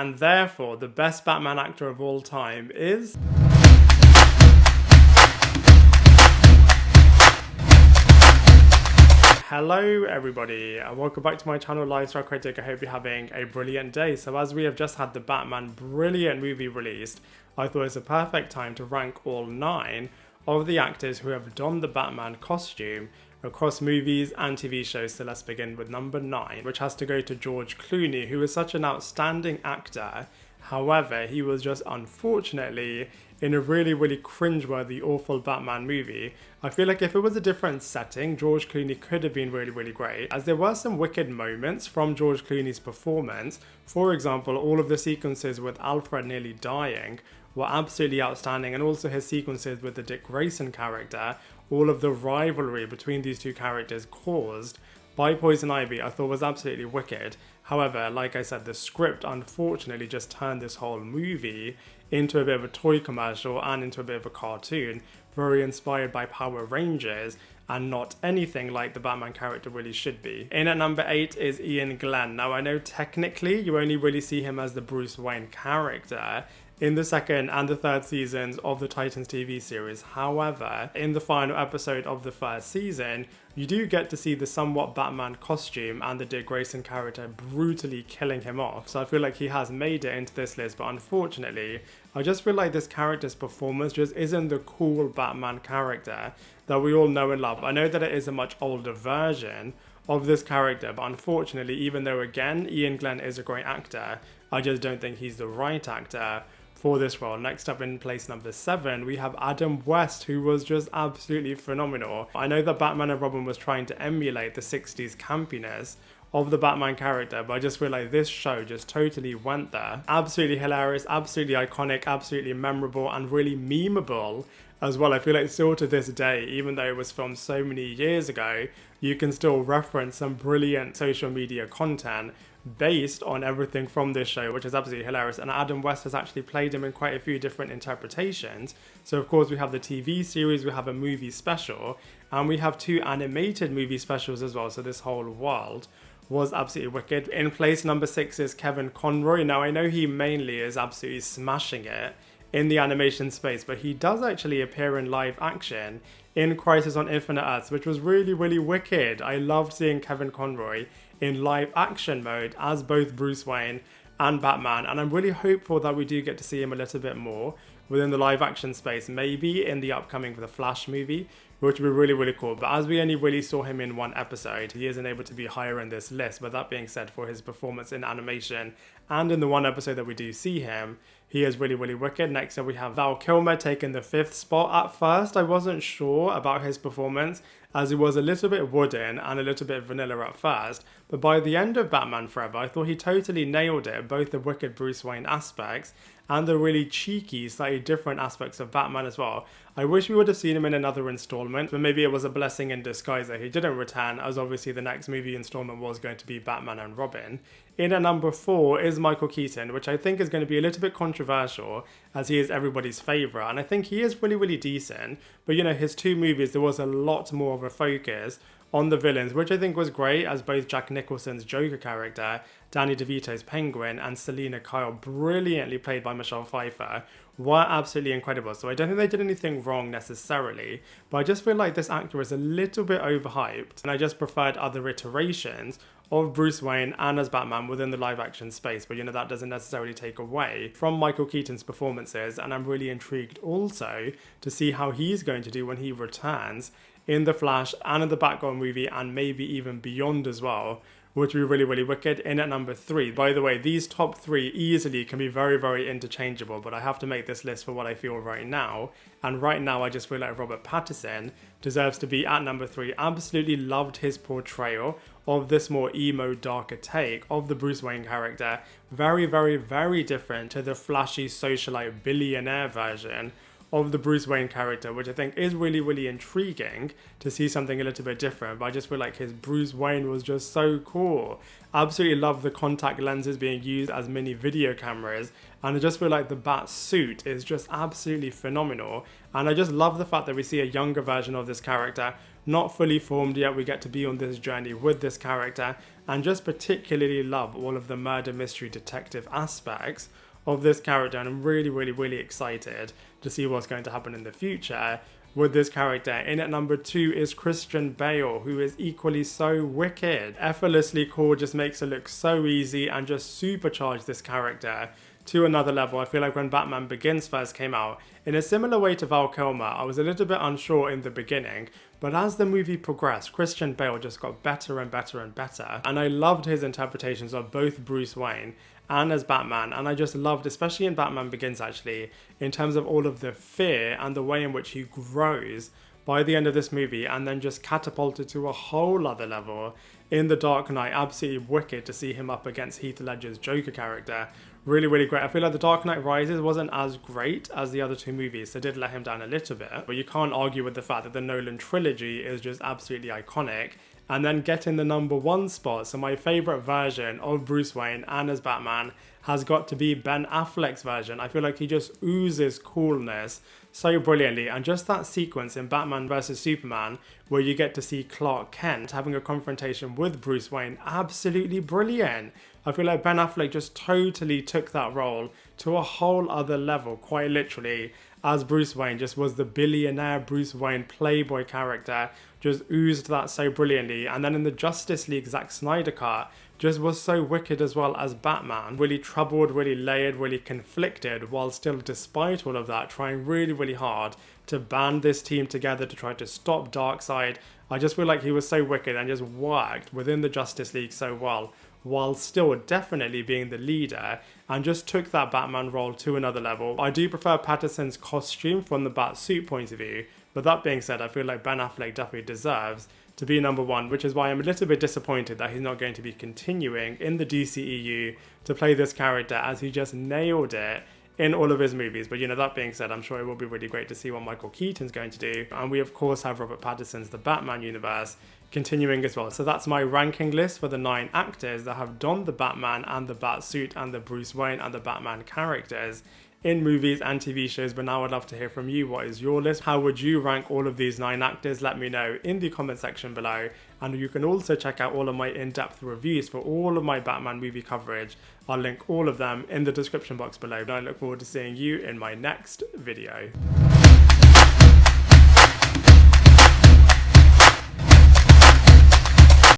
and therefore the best Batman actor of all time is... Hello everybody, and welcome back to my channel, Lifestyle Critic. I hope you're having a brilliant day. So as we have just had the Batman brilliant movie released, I thought it's a perfect time to rank all 9 of the actors who have donned the Batman costume across movies and TV shows. So let's begin with number 9, which has to go to George Clooney, who is such an outstanding actor. However, he was just unfortunately in a really cringeworthy, awful Batman movie. I feel like if it was a different setting, George Clooney could have been really great, as there were some wicked moments from George Clooney's performance. For example, all of the sequences with Alfred nearly dying were absolutely outstanding, and also his sequences with the Dick Grayson character, all of the rivalry between these two characters caused by Poison Ivy, I thought was absolutely wicked. However, like I said, the script unfortunately just turned this whole movie into a bit of a toy commercial and into a bit of a cartoon, very inspired by Power Rangers, and not anything like the Batman character really should be. In at number 8 is Ian Glenn. Now I know technically you only really see him as the Bruce Wayne character in the second and the third seasons of the Titans TV series. However, in the final episode of the first season, you do get to see the somewhat Batman costume and the Dick Grayson character brutally killing him off. So I feel like he has made it into this list, but unfortunately, I just feel like this character's performance just isn't the cool Batman character that we all know and love. I know that it is a much older version of this character, but unfortunately, even though again, Ian Glenn is a great actor, I just don't think he's the right actor for this role. Next up in place number 7, we have Adam West, who was just absolutely phenomenal. I know that Batman and Robin was trying to emulate the 60s campiness of the Batman character, but I just feel like this show just totally went there. Absolutely hilarious, absolutely iconic, absolutely memorable, and really memeable as well. I feel like still to this day, even though it was filmed so many years ago, you can still reference some brilliant social media content based on everything from this show, which is absolutely hilarious. And Adam West has actually played him in quite a few different interpretations. So of course we have the TV series, we have a movie special, and we have 2 animated movie specials as well. So this whole world was absolutely wicked. In place number 6 is Kevin Conroy. Now I know he mainly is absolutely smashing it in the animation space, but he does actually appear in live action in Crisis on Infinite Earths, which was really wicked. I loved seeing Kevin Conroy in live action mode as both Bruce Wayne and Batman, and I'm really hopeful that we do get to see him a little bit more within the live action space, maybe in the upcoming The Flash movie, which would be really cool. But as we only really saw him in 1 episode, he isn't able to be higher in this list. But that being said, for his performance in animation and in the 1 episode that we do see him, he is really wicked. Next up we have Val Kilmer taking the 5th spot. At first I wasn't sure about his performance, as he was a little bit wooden and a little bit vanilla at first, but by the end of Batman Forever I thought he totally nailed it, both the wicked Bruce Wayne aspects and the really cheeky, slightly different aspects of Batman as well. I wish we would have seen him in another installment, but maybe it was a blessing in disguise that he didn't return, as obviously the next movie installment was going to be Batman and Robin. In at number 4 is Michael Keaton, which I think is going to be a little bit controversial, as he is everybody's favourite, and I think he is really decent, but you know, his 2 movies, there was a lot more of a focus on the villains, which I think was great, as both Jack Nicholson's Joker character, Danny DeVito's Penguin, and Selena Kyle, brilliantly played by Michelle Pfeiffer, were absolutely incredible. So I don't think they did anything wrong necessarily, but I just feel like this actor is a little bit overhyped, and I just preferred other iterations of Bruce Wayne and as Batman within the live action space. But you know, that doesn't necessarily take away from Michael Keaton's performances, and I'm really intrigued also to see how he's going to do when he returns in The Flash and in the Batgirl movie, and maybe even beyond as well, which would be really wicked. In at number 3, by the way, these top 3 easily can be very interchangeable, but I have to make this list for what I feel right now, and right now I just feel like Robert Pattinson deserves to be at number 3. Absolutely loved his portrayal of this more emo, darker take of the Bruce Wayne character. Very different to the flashy socialite billionaire version of the Bruce Wayne character, which I think is really intriguing to see something a little bit different. But I just feel like his Bruce Wayne was just so cool. Absolutely love the contact lenses being used as mini video cameras, and I just feel like the bat suit is just absolutely phenomenal. And I just love the fact that we see a younger version of this character, not fully formed yet. We get to be on this journey with this character, and just particularly love all of the murder mystery detective aspects of this character, and I'm really excited to see what's going to happen in the future with this character. In at number 2 is Christian Bale, who is equally so wicked. Effortlessly cool, just makes it look so easy and just supercharge this character to another level. I feel like when Batman Begins first came out, in a similar way to Val Kilmer, I was a little bit unsure in the beginning, but as the movie progressed, Christian Bale just got better and better and better, and I loved his interpretations of both Bruce Wayne and as Batman, and I just loved, especially in Batman Begins actually, in terms of all of the fear and the way in which he grows by the end of this movie, and then just catapulted to a whole other level in The Dark Knight. Absolutely wicked to see him up against Heath Ledger's Joker character. Really great. I feel like The Dark Knight Rises wasn't as great as the other two movies, so it did let him down a little bit, but you can't argue with the fact that the Nolan trilogy is just absolutely iconic. And then getting the number 1 spot, so my favourite version of Bruce Wayne and as Batman has got to be Ben Affleck's version. I feel like he just oozes coolness so brilliantly, and just that sequence in Batman vs Superman where you get to see Clark Kent having a confrontation with Bruce Wayne, absolutely brilliant. I feel like Ben Affleck just totally took that role to a whole other level, quite literally, as Bruce Wayne just was the billionaire Bruce Wayne playboy character, just oozed that so brilliantly. And then in the Justice League Zack Snyder cut, just was so wicked as well as Batman. Really troubled, really layered, really conflicted, while still, despite all of that, trying really hard to band this team together to try to stop Darkseid. I just feel like he was so wicked and just worked within the Justice League so well, while still definitely being the leader, and just took that Batman role to another level. I do prefer Pattinson's costume from the Batsuit point of view, but that being said, I feel like Ben Affleck definitely deserves to be number 1, which is why I'm a little bit disappointed that he's not going to be continuing in the DCEU to play this character, as he just nailed it in all of his movies. But that being said, I'm sure it will be really great to see what Michael Keaton's going to do. And we of course have Robert Pattinson's The Batman universe continuing as well. So that's my ranking list for the 9 actors that have donned the Batman and the Batsuit and the Bruce Wayne and the Batman characters in movies and TV shows. But now I'd love to hear from you. What is your list? How would you rank all of these 9 actors? Let me know in the comment section below. And you can also check out all of my in-depth reviews for all of my Batman movie coverage. I'll link all of them in the description box below. And I look forward to seeing you in my next video.